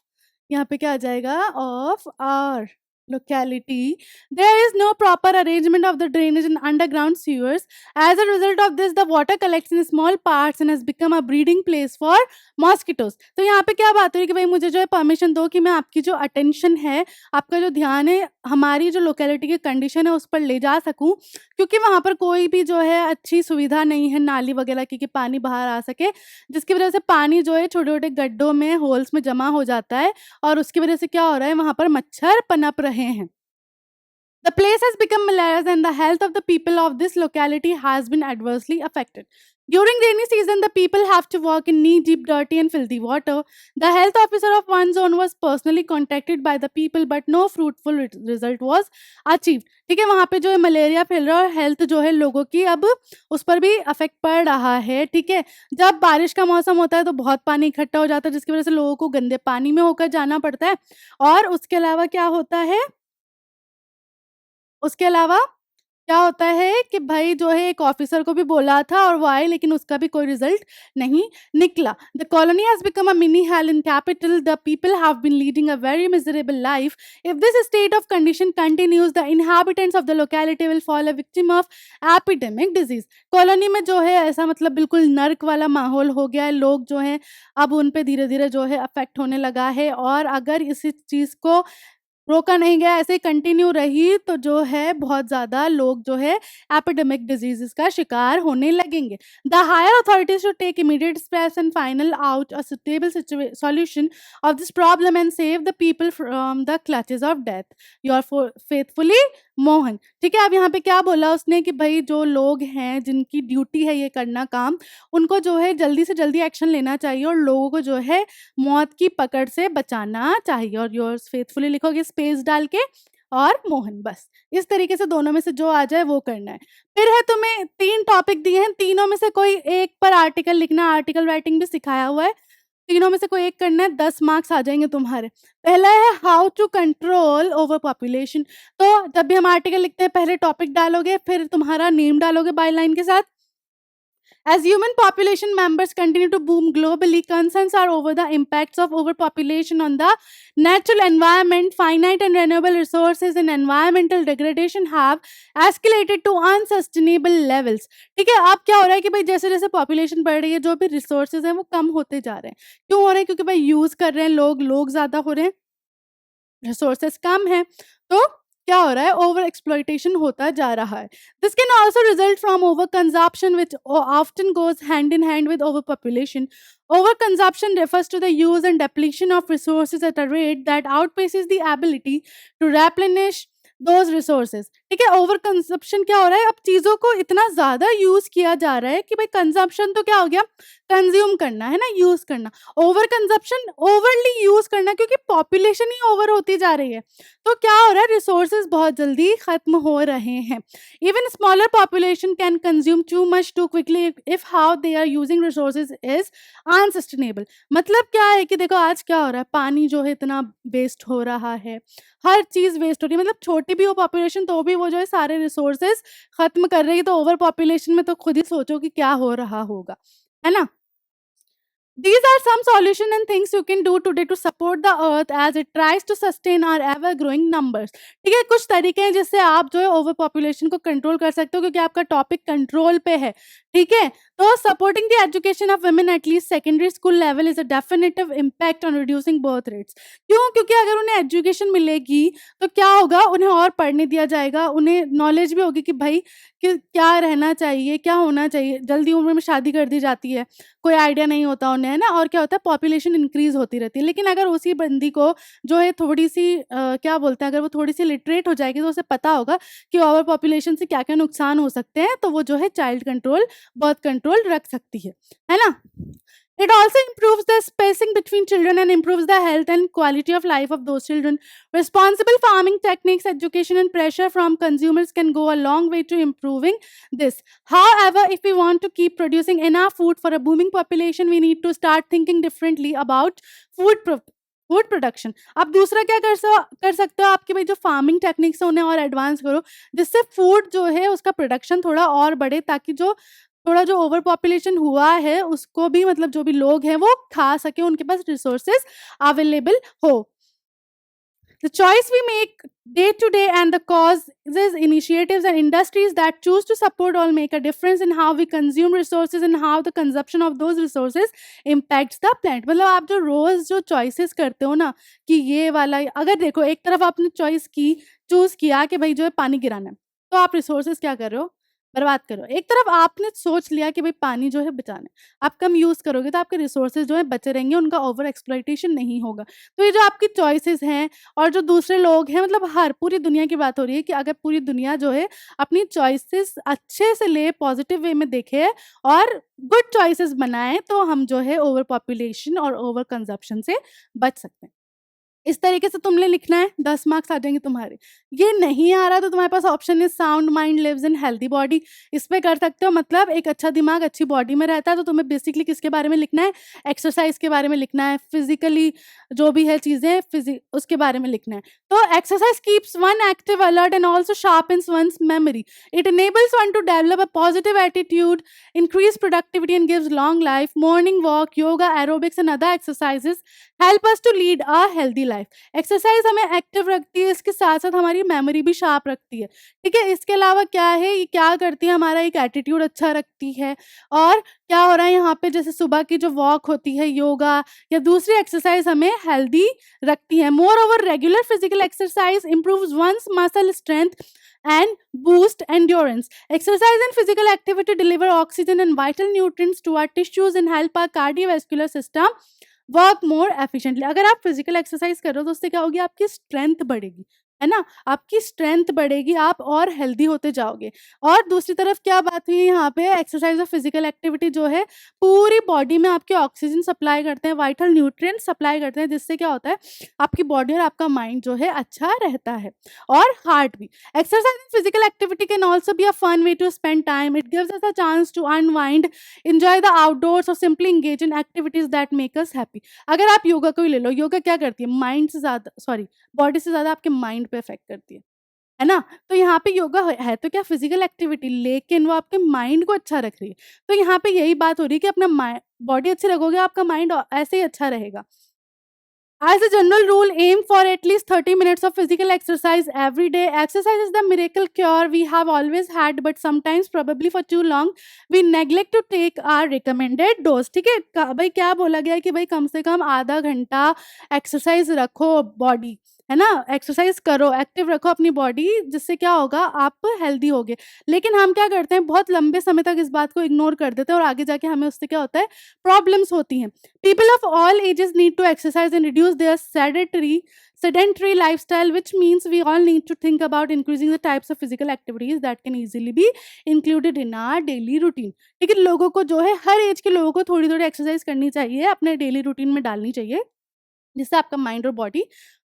यहाँ पे क्या आ जाएगा, of our locality. There is no proper arrangement of the drainage and underground sewers. As a result of this, the water collects in small parts and has become a breeding place for mosquitoes. तो यहाँ पे क्या बात हो रही है कि भाई मुझे जो है परमिशन दो कि मैं आपकी जो अटेंशन है, आपका जो ध्यान है, हमारी जो लोकेलिटी की कंडीशन है उस पर ले जा सकूं, क्योंकि वहाँ पर कोई भी जो है अच्छी सुविधा नहीं है नाली वगैरह की कि पानी बाहर आ सके, जिसकी वजह से पानी जो है छोटे छोटे गड्ढों में, होल्स में जमा हो जाता है और उसकी वजह से क्या हो रहा है, वहां पर मच्छर पनप रहे हैं। The place has become malarious and the health of the people of this locality has been adversely affected. During rainy season, the people have to walk in knee-deep, dirty and filthy water. The health officer of one zone was personally contacted by the people, but no fruitful result was achieved. ठीक है, वहाँ पे जो है malaria फैल रहा है और हेल्थ जो है लोगों की अब उस पर भी अफेक्ट पड़ रहा है, ठीक है। जब बारिश का मौसम होता है तो बहुत पानी इकट्ठा हो जाता है, जिसकी वजह से लोगों को गंदे पानी में होकर जाना पड़ता है। और उसके अलावा क्या होता है, उसके अलावा क्या होता है कि भाई जो है एक ऑफिसर को भी बोला था और वो आए, लेकिन उसका भी कोई रिजल्ट नहीं निकला। The colony has become a mini hell in capital. The people have been leading a very miserable life. If this state of condition continues, the inhabitants of the locality will fall a victim of epidemic disease. Colony में जो है ऐसा मतलब बिल्कुल नर्क वाला माहौल हो गया है। लोग जो है अब उन पे धीरे धीरे जो है अफेक्ट होने लगा है, और अगर इसी चीज को रोका नहीं गया, ऐसे कंटिन्यू रही तो जो है बहुत ज़्यादा लोग जो है एपिडेमिक डिजीज़ेज़ का शिकार होने लगेंगे। The higher authorities should take immediate steps and final out a suitable solution of this problem and save the people from the clutches of death. Your faithfully Mohan. ठीक है, अब यहाँ पे क्या बोला उसने कि भाई जो लोग हैं जिनकी ड्यूटी है ये करना काम, उनको जो है जल्दी से जल्दी एक्शन लेना चाहिए और लोगों को जो है मौत की पकड़ से बचाना चाहिए। और योर्स फेथफुली लिखोगे स्पेस डाल के और मोहन, बस इस तरीके से दोनों में से जो आ जाए वो करना है। फिर है तुम्हें 3 टॉपिक दिए हैं, तीनों में से कोई एक पर आर्टिकल लिखना, आर्टिकल राइटिंग भी सिखाया हुआ है, तीनों में से कोई एक करना है, 10 मार्क्स आ जाएंगे तुम्हारे। पहला है how to control over population. तो जब भी हम आर्टिकल लिखते हैं पहले टॉपिक डालोगे, फिर तुम्हारा नेम डालोगे बाय लाइन के साथ। As human population members continue to boom globally, concerns are over the impacts of overpopulation on the natural environment. Finite and renewable resources and environmental degradation have escalated to unsustainable levels. ठीक है, अब क्या हो रहा है कि भाई जैसे जैसे पॉपुलेशन बढ़ रही है, जो भी रिसोर्सेज हैं वो कम होते जा रहे हैं। क्यों हो रहे हैं? क्योंकि भाई यूज कर रहे हैं लोग ज्यादा हो रहे हैं, रिसोर्सेज कम है, तो क्या हो रहा है, ओवर एक्सप्लॉइटेशन होता जा रहा है। This can also result from over consumption which often goes hand in hand with over population. Over consumption refers to the use and depletion of resources at a rate that outpaces the ability to replenish those resources, ठीक है? Over consumption क्या हो रहा है, अब चीज़ों को इतना ज़्यादा यूज़ किया जा रहा है कि भाई कंज़म्पशन तो क्या हो गया, कंज़्यूम करना, है ना? यूज़ करना। ओवर कंज़प्शन, ओवरली यूज़ करना, क्योंकि पॉपुलेशन ही ओवर होती जा रही है। तो क्या हो रहा है, रिसोर्सेज़ बहुत जल्दी खत्म हो रहे हैं। Even smaller population can consume too much too quickly if how they are using resources is unsustainable। मतलब क्या है कि देखो आज क्या हो रहा है, पानी जो है इतना वेस्ट हो रहा है, हर चीज़ वेस्ट हो रही है, मतलब छोटी भी हो पॉपुलेशन तो भी वो जो है सारे रिसोर्सेज़ खत्म कर रही है, तो ओवर पॉपुलेशन में तो खुद ही सोचो कि क्या हो रहा होगा, है ना? These are some solutions and things you can do today to support the earth as it tries to sustain our ever growing numbers। ठीक है, कुछ तरीके हैं जिससे आप जो है ओवर पॉपुलेशन को कंट्रोल कर सकते हो, क्योंकि आपका टॉपिक कंट्रोल पे है। ठीक है, तो supporting the education of women at least secondary school level is a definitive impact on reducing birth rates. क्यों? क्योंकि अगर उन्हें एजुकेशन मिलेगी तो क्या होगा, उन्हें और पढ़ने दिया जाएगा, उन्हें नॉलेज भी होगी कि भाई कि क्या रहना चाहिए, क्या होना चाहिए। जल्दी उम्र में शादी कर दी जाती है, कोई आइडिया नहीं होता उन्हें, है ना? और क्या होता है, पॉपुलेशन इंक्रीज़ होती रहती है। लेकिन अगर उसी बंदी को जो है थोड़ी-सी क्या बोलते हैं, अगर वो थोड़ी-सी लिटरेट हो जाएगी तो उसे पता होगा कि ओवर पॉपुलेशन से क्या-क्या नुकसान हो सकते हैं, तो वो जो है चाइल्ड कंट्रोल, बर्थ कंट्रोल रख सकती है ना? It also improves the spacing between children and improves the health and quality of life of those children. Responsible farming techniques, education, and pressure from consumers can go a long way to improving this. However, if we want to keep producing enough food for a booming population, we need to start thinking differently about food pro- food production. आप दूसरा क्या कर सकते हो, आपके भाई जो farming techniques है उन्हें और एडवांस करो, जिससे फूड जो है उसका प्रोडक्शन थोड़ा और बढ़े, ताकि जो थोड़ा जो ओवर पॉपुलेशन हुआ है उसको भी, मतलब जो भी लोग हैं वो खा सके, उनके पास रिसोर्सेज अवेलेबल हो। The choice we make day to day and the causes, initiatives, and industries that choose to support all make a difference in how we consume resources and how the consumption of those resources impacts the planet। मतलब आप जो रोज जो choices करते हो ना, कि ये वाला, अगर देखो एक तरफ आपने चॉइस की, चूज किया कि भाई जो है पानी गिराना है, तो आप रिसोर्सेज क्या कर रहे हो, बर्बाद करो। एक तरफ आपने सोच लिया कि भाई पानी जो है बचाना है, आप कम यूज करोगे तो आपके रिसोर्सेज जो है बचे रहेंगे, उनका ओवर एक्सप्लॉइटेशन नहीं होगा। तो ये जो आपकी चॉइसेस हैं और जो दूसरे लोग हैं, मतलब हर पूरी दुनिया की बात हो रही है कि अगर पूरी दुनिया जो है अपनी चॉइसेस अच्छे से ले, पॉजिटिव वे में देखे और गुड चॉइसेस बनाए, तो हम जो है ओवर पॉपुलेशन और ओवर कंजप्शन से बच सकते हैं। इस तरीके से तुमने लिखना है, 10 मार्क्स आ जाएँगे तुम्हारे। ये नहीं आ रहा तो तुम्हारे पास ऑप्शन है sound mind lives in healthy body. इस पे कर सकते हो, मतलब एक अच्छा दिमाग अच्छी बॉडी में रहता है, तो तुम्हें बेसिकली किसके बारे में लिखना है? एक्सरसाइज़ के बारे में लिखना है, फिज़िकली जो भी है चीज़ें उसके बारे में लिखना है। तो exercise keeps one active, alert and also sharpens one's memory. It enables one to develop a positive attitude, increase productivity and gives long life। Morning walk, yoga, aerobics and other exercises help us to lead a healthy life। Exercise हमें active रखती है, इसके साथ साथ हमारी memory भी sharp रखती है। ठीक है, इसके अलावा क्या है, ये क्या करती है, हमारा एक एटीट्यूड अच्छा रखती है। और क्या हो रहा है यहाँ पे, जैसे सुबह की जो वॉक होती है, योगा या दूसरी एक्सरसाइज हमें हेल्दी रखती है। More over regular physical exercise improves one's muscle strength and boost endurance। Exercise and physical activity deliver oxygen and vital nutrients to our tissues and help our cardiovascular system work more efficiently. अगर आप physical exercise कर रहे हो तो उससे क्या होगी, आपकी स्ट्रेंथ बढ़ेगी, है ना? आपकी स्ट्रेंथ बढ़ेगी, आप और हेल्दी होते जाओगे। और दूसरी तरफ क्या बात हुई यहाँ पे, एक्सरसाइज और फिजिकल एक्टिविटी जो है पूरी बॉडी में आपके ऑक्सीजन सप्लाई करते हैं, वाइटल न्यूट्रिएंट्स सप्लाई करते हैं, जिससे क्या होता है, आपकी बॉडी और आपका माइंड जो है अच्छा रहता है, और हार्ट भी। Exercise and physical activity can also be a fun way to spend time. It gives us a chance to unwind, enjoy the outdoors or simply engage in activities that make us happy। अगर आप योगा को ही ले लो, योगा क्या करती है, mind से ज़्यादा, sorry, body से ज़्यादा आपके माइंड पे इफेक्ट करती है ना? तो यहाँ पे योगा है तो क्या फिजिकल एक्टिविटी, लेकिन वो आपके माइंड को अच्छा रख रही है। तो यहाँ पे यही बात हो रही है कि अपना बॉडी अच्छी रखोगे, आपका माइंड ऐसे ही अच्छा रहेगा। As a general rule, aim for at least 30 minutes of physical exercise every day। Exercise is the miracle cure we have always had, but sometimes, probably for too long, we neglect to take our recommended dose। ठीक है, भाई क्या बोला गया है कि भाई कम से कम आधा घंटा एक्सरसाइज रखो बॉडी, है ना? एक्सरसाइज़ करो, एक्टिव रखो अपनी बॉडी, जिससे क्या होगा आप हेल्दी होगे। लेकिन हम क्या करते हैं, बहुत लंबे समय तक इस बात को इग्नोर कर देते हैं और आगे जाके हमें उससे क्या होता है, प्रॉब्लम्स होती हैं। People of all ages need to exercise and reduce their sedentary lifestyle, which means we all need to think about increasing the types of physical activities that can easily be included in our daily routine। लेकिन लोगों को जो है, हर as के लोगों को थोड़ी-थोड़ी exercise करनी चाहिए, अपने डेली रूटीन में डालनी चाहिए, जिससे आपका माइंड और बॉडी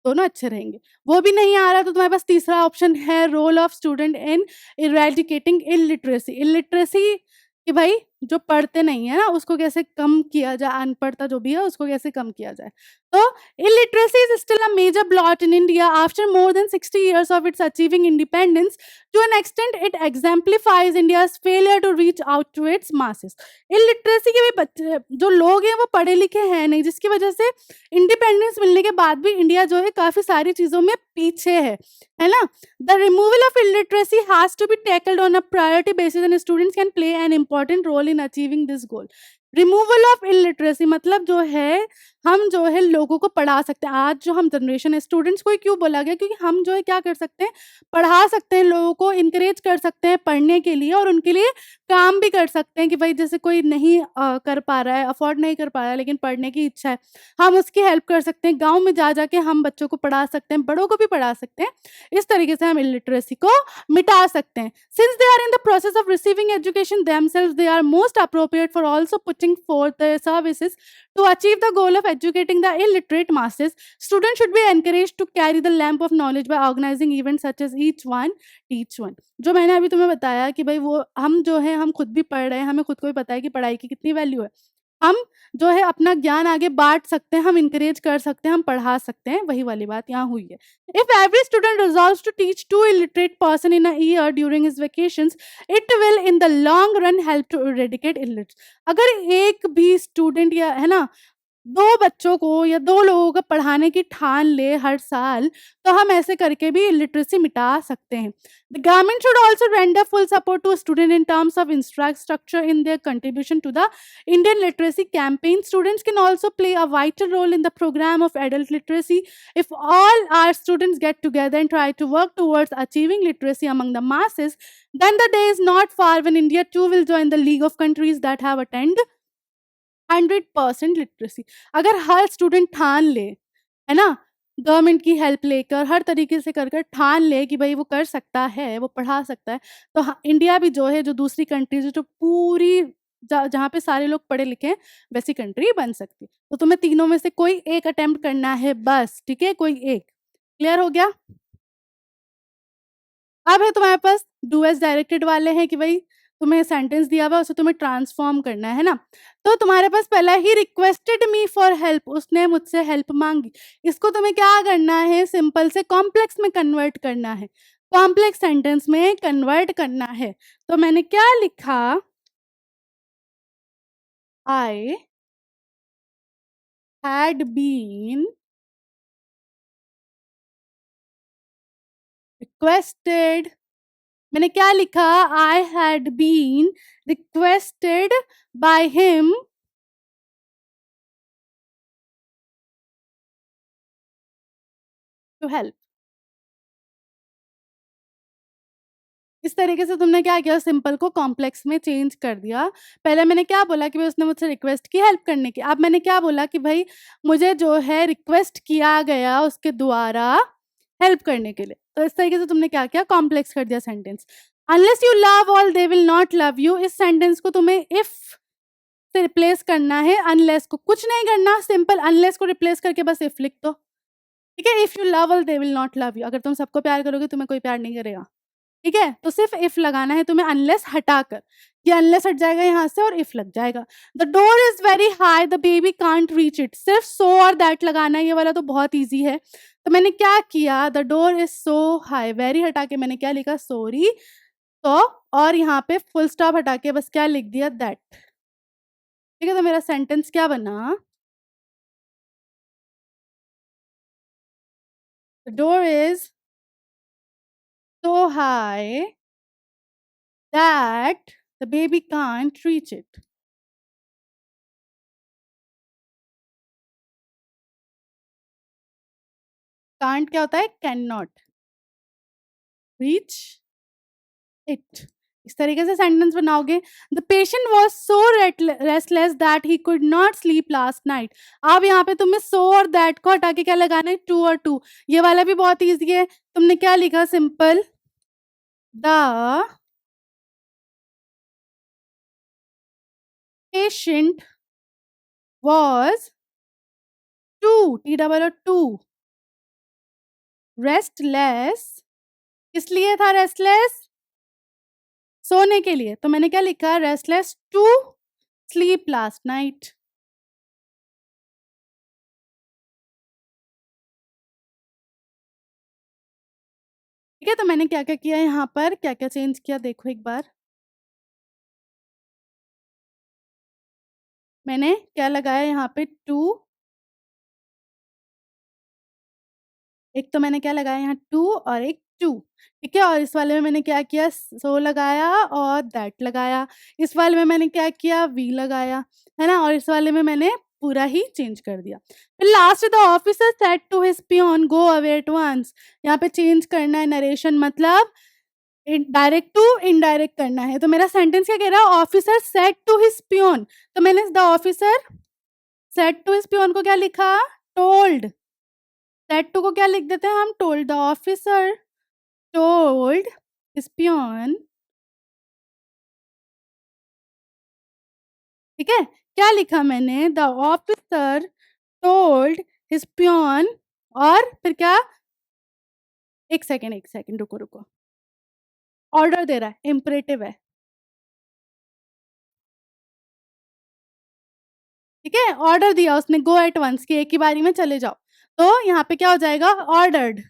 दोनों अच्छे रहेंगे। वो भी नहीं आ रहा तो तुम्हारे पास तीसरा ऑप्शन है, role of student in eradicating illiteracy. Illiteracy कि भाई जो पढ़ते नहीं है ना, उसको कैसे कम किया जाए, अनपढ़ता जो भी है उसको कैसे कम किया जाए। तो illiteracy is still a major blot in India after more than 60 years of its achieving independence. To an extent, it exemplifies India's failure to reach out to its masses. Illiteracy के भी बच्चे जो लोग हैं वो पढ़े लिखे हैं नहीं, जिसकी वजह से इंडिपेंडेंस मिलने के बाद भी इंडिया जो है काफ़ी सारी चीज़ों में पीछे है ना? The removal of illiteracy has to be tackled on a priority basis and students can play an important role in achieving this goal. Removal of illiteracy मतलब जो है, हम जो है लोगों को पढ़ा सकते हैं। आज जो हम जनरेशन है, स्टूडेंट्स को ही क्यों बोला गया, क्योंकि हम जो है क्या कर सकते हैं, पढ़ा सकते हैं, लोगों को इनकरेज कर सकते हैं पढ़ने के लिए, और उनके लिए काम भी कर सकते हैं कि भाई जैसे कोई नहीं कर पा रहा है, अफोर्ड नहीं कर पा रहा है, लेकिन पढ़ने की इच्छा है, हम उसकी हेल्प कर सकते हैं। गाँव में जा जा के हम बच्चों को पढ़ा सकते हैं, बड़ों को भी पढ़ा सकते हैं। इस तरीके से हम इलिटरेसी को मिटा सकते हैं। Since they are in the process of receiving education themselves, they are most appropriate for also putting forth their services to achieve the goal of educating the illiterate masses. Students should be encouraged to carry the lamp of knowledge by organizing events such as each one teach one। जो मैंने अभी तुम्हें बताया कि भाई वो हम जो है, हम खुद भी पढ़ रहे हैं, हमें खुद को भी पता है कि पढ़ाई की कितनी वैल्यू है। हम जो है अपना ज्ञान आगे बाँट सकते हैं, हम इनकरेज कर सकते हैं, हम पढ़ा सकते हैं, वही वाली बात यहाँ हुई है। If every student resolves to teach two illiterate person in a year during his vacations, it will in the long run help to eradicate illiteracy। अगर एक भी स्टूडेंट या है ना 2 बच्चों को या 2 लोगों को पढ़ाने की ठान ले हर साल, तो हम ऐसे करके भी इलिटरेसी मिटा सकते हैं। The government should also render full support to student in terms of infrastructure in their contribution to the Indian literacy campaign। Students can also play a vital role in the program of adult literacy। If all our students get together and try to work towards achieving literacy among the masses, then the day is not far when India too will join the league of countries that have attained 100% literacy. अगर हर student ठान ले, है ना, government की help लेकर हर तरीके से कर ठान ले कि भाई वो कर सकता है, वो पढ़ा सकता है, तो इंडिया भी जो है, जो दूसरी कंट्रीज है, जो पूरी जहाँ पे सारे लोग पढ़े लिखे हैं, वैसी कंट्री बन सकती है। तो तुम्हें तीनों में से कोई एक अटेम्प्ट करना है बस, ठीक है, कोई एक। क्लियर हो गया? अब है तुम्हारे पास डू एज़ डायरेक्टेड वाले हैं कि भई तुम्हें सेंटेंस दिया हुआ है, उसे तुम्हें ट्रांसफ़ॉर्म करना है ना? तो तुम्हारे पास पहला he requested me for help, उसने मुझसे हेल्प माँगी। इसको तुम्हें क्या करना है, सिंपल से कॉम्प्लेक्स में कन्वर्ट करना है। कॉम्प्लेक्स सेंटेंस में कन्वर्ट करना है। तो मैंने क्या लिखा, आई हैड बीन रिक्वेस्टेड, मैंने क्या लिखा, I had been requested by him to help. इस तरीके से तुमने क्या किया, सिंपल को कॉम्प्लेक्स में चेंज कर दिया। पहले मैंने क्या बोला कि भाई उसने मुझसे रिक्वेस्ट की हेल्प करने की। अब मैंने क्या बोला कि भाई मुझे जो है रिक्वेस्ट किया गया उसके द्वारा हेल्प करने के लिए। तो इस तरीके से तुमने क्या किया, कॉम्प्लेक्स कर दिया sentence. Unless you love all they will not love you, इस सेंटेंस को तुम्हें इफ से रिप्लेस करना है। अनलेस को कुछ नहीं करना, सिंपल अनलेस को रिप्लेस करके बस इफ लिख दो। ठीक है, if you love all they will not love you, अगर तुम सबको प्यार करोगे तुम्हें कोई प्यार नहीं करेगा। ठीक है, तो सिर्फ इफ लगाना है तुम्हें अनलेस हटाकर। ये अनलेस हट जाएगा यहाँ से और इफ लग जाएगा। The door is very high the baby can't reach it, सिर्फ सो और दैट लगाना है। ये वाला तो बहुत ईजी है। तो मैंने क्या किया, the door is so high, very हटा के मैंने क्या लिखा, सॉरी। तो और यहाँ पे फुल स्टॉप हटा के बस क्या लिख दिया, दैट। ठीक है, तो मेरा सेंटेंस क्या बना, the door is so high that the baby can't reach it। Can't क्या होता है? Can not reach it. इस तरीके से सेंटेंस बनाओगे। The patient was so restless that he could not sleep last night. अब यहाँ पे तुम्हें सो और दैट को हटा के क्या लगाना है? टू और टू। ये वाला भी बहुत ईजी है। तुमने क्या लिखा? Simple, the patient was too, T double O too, restless. किस लिए था रेस्टलेस? सोने के लिए। तो मैंने क्या लिखा? Restless to sleep last night. ठीक है, तो मैंने क्या क्या किया यहाँ पर, क्या क्या चेंज किया देखो एक बार। मैंने क्या लगाया यहाँ पे? टू। एक तो मैंने क्या लगाया यहाँ? टू और एक टू। ठीक है, और इस वाले में मैंने क्या किया? सो लगाया और दैट लगाया। इस वाले में मैंने क्या किया? वी लगाया, है ना। और इस वाले में मैंने पूरा ही चेंज कर दिया। फिर last, the officer said to his peon go away at once. यहाँ पे चेंज करना है नरेशन, मतलब डायरेक्ट टू इनडायरेक्ट करना है। तो मेरा सेंटेंस क्या कह रहा है? Officer said to his peon. तो मैंने the officer said to his peon को क्या लिखा? टोल्ड। सेड टू को क्या लिख देते हैं हम? Told. The officer told his peon. ठीक है, क्या लिखा मैंने? The officer told his peon. और फिर क्या? एक सेकेंड, एक सेकेंड, रुको रुको। ऑर्डर दे रहा है, इम्परेटिव है। ठीक है, ऑर्डर दिया उसने गो एट वंस, की एक ही बारी में चले जाओ। तो यहाँ पे क्या हो जाएगा? Ordered.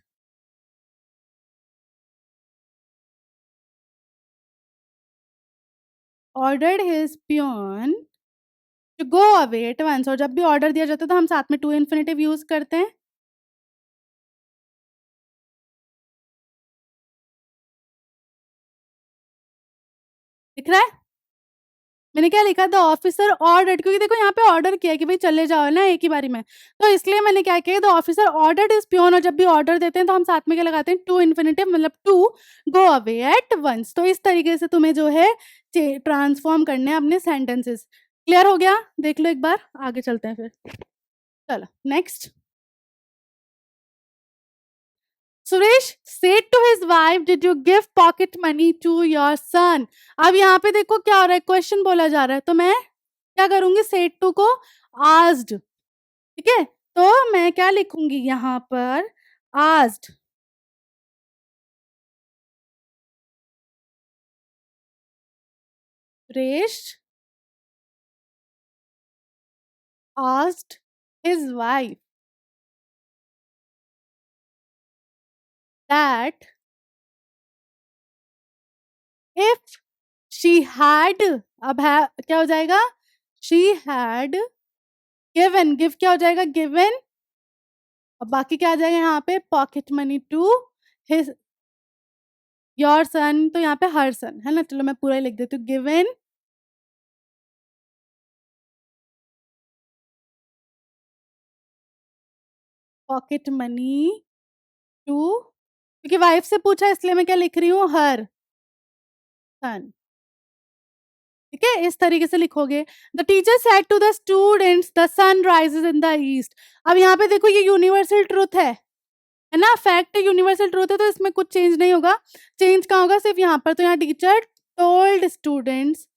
Ordered his peon to go away at once. और जब भी ऑर्डर दिया जाता है तो हम साथ में टू इन्फिनेटिव यूज करते हैं। दिख रहा है? मैंने क्या लिखा? द ऑफिसर ऑर्डर्ड, क्योंकि देखो यहाँ पे ऑर्डर किया है कि भाई चले जाओ ना एक ही बारी में। तो इसलिए मैंने क्या किया? The officer ordered his peon. और जब भी ऑर्डर देते हैं तो हम साथ में क्या लगाते हैं? टू इन्फिनेटिव, मतलब to go away at once. तो इस तरीके से तुम्हें जो है ट्रांसफॉर्म करने हैं अपने सेंटेंसेस। क्लियर हो गया? देख लो एक बार, आगे चलते हैं फिर। चलो next. Suresh said to his wife, did you give pocket money to your son? अब यहाँ पे देखो क्या हो रहा है? क्वेश्चन बोला जा रहा है, तो मैं क्या करूंगी? said to को asked। ठीक है, तो मैं क्या लिखूंगी यहाँ पर? asked। Suresh asked his wife that if she had, अब है क्या हो जाएगा? she had given, give क्या हो जाएगा? given। अब बाकी क्या आ जाएगा यहाँ पे? Pocket money to his your son. तो यहाँ पे हर सन है ना। चलो मैं पूरा ही लिख देती हूँ। गिवन पॉकेट मनी टू, क्योंकि वाइफ से पूछा इसलिए मैं क्या लिख रही हूँ? हर सन। ठीक है, इस तरीके से लिखोगे। The teacher said to the students the sun rises in the east. अब यहाँ पे देखो ये यूनिवर्सल ट्रूथ है ना। फैक्ट है, यूनिवर्सल ट्रूथ है, तो इसमें कुछ चेंज नहीं होगा। चेंज कहाँ होगा? सिर्फ यहाँ पर। तो यहाँ टीचर टोल्ड स्टूडेंट्स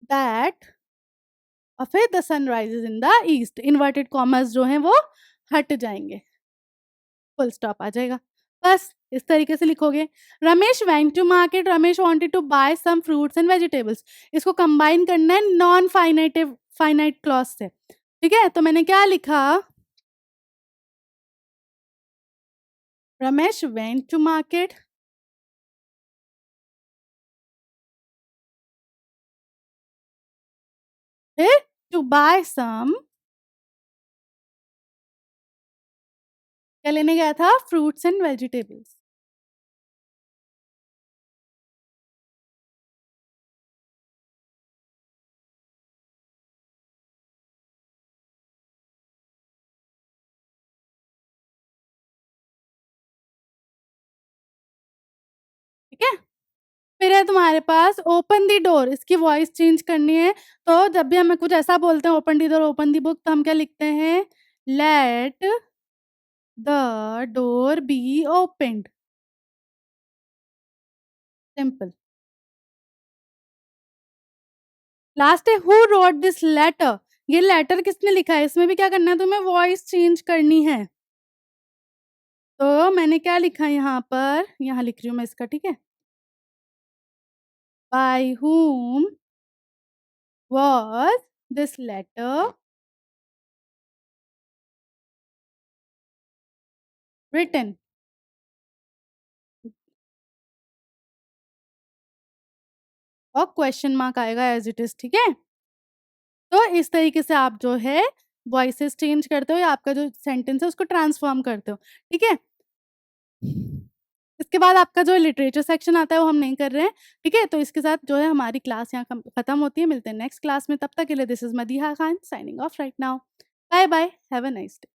दैट, और फिर the sun rises in the east. Inverted commas जो हैं वो हट जाएंगे, फुल स्टॉप आ जाएगा। बस इस तरीके से लिखोगे। Ramesh went to market, Ramesh wanted to buy some fruits and vegetables. इसको कंबाइन करना है नॉन फाइनाइटिव फाइनाइट क्लॉज से। ठीक है, तो मैंने क्या लिखा? रमेश वेंट टू मार्केट फिर टू बाय सम, क्या लेने गया था? Fruits and vegetables. है? फिर है तुम्हारे पास ओपन द डोर, इसकी वॉइस चेंज करनी है, तो जब भी हमें कुछ ऐसा बोलते हैं open the door, open the book, तो हम क्या लिखते हैं? Let the door be opened. Simple. Last है हू रोट दिस लेटर, ये लेटर किसने लिखा है? इसमें भी क्या करना है तुम्हें? वॉइस चेंज करनी है। तो मैंने क्या लिखा है यहाँ पर? यहाँ लिख रही हूँ मैं इसका, ठीक है? By whom was this letter written? और क्वेश्चन मार्क आएगा एज इट इज, ठीक है? तो इस तरीके से आप जो है वॉइसेस चेंज करते हो या आपका जो सेंटेंस है उसको ट्रांसफॉर्म करते हो, ठीक है? इसके बाद आपका जो लिटरेचर सेक्शन आता है वो हम नहीं कर रहे हैं, ठीक है? तो इसके साथ जो है हमारी क्लास यहाँ खत्म होती है। मिलते हैं नेक्स्ट क्लास में, तब तक के लिए this is Madiha Khan signing off right now. Bye bye, have a nice day.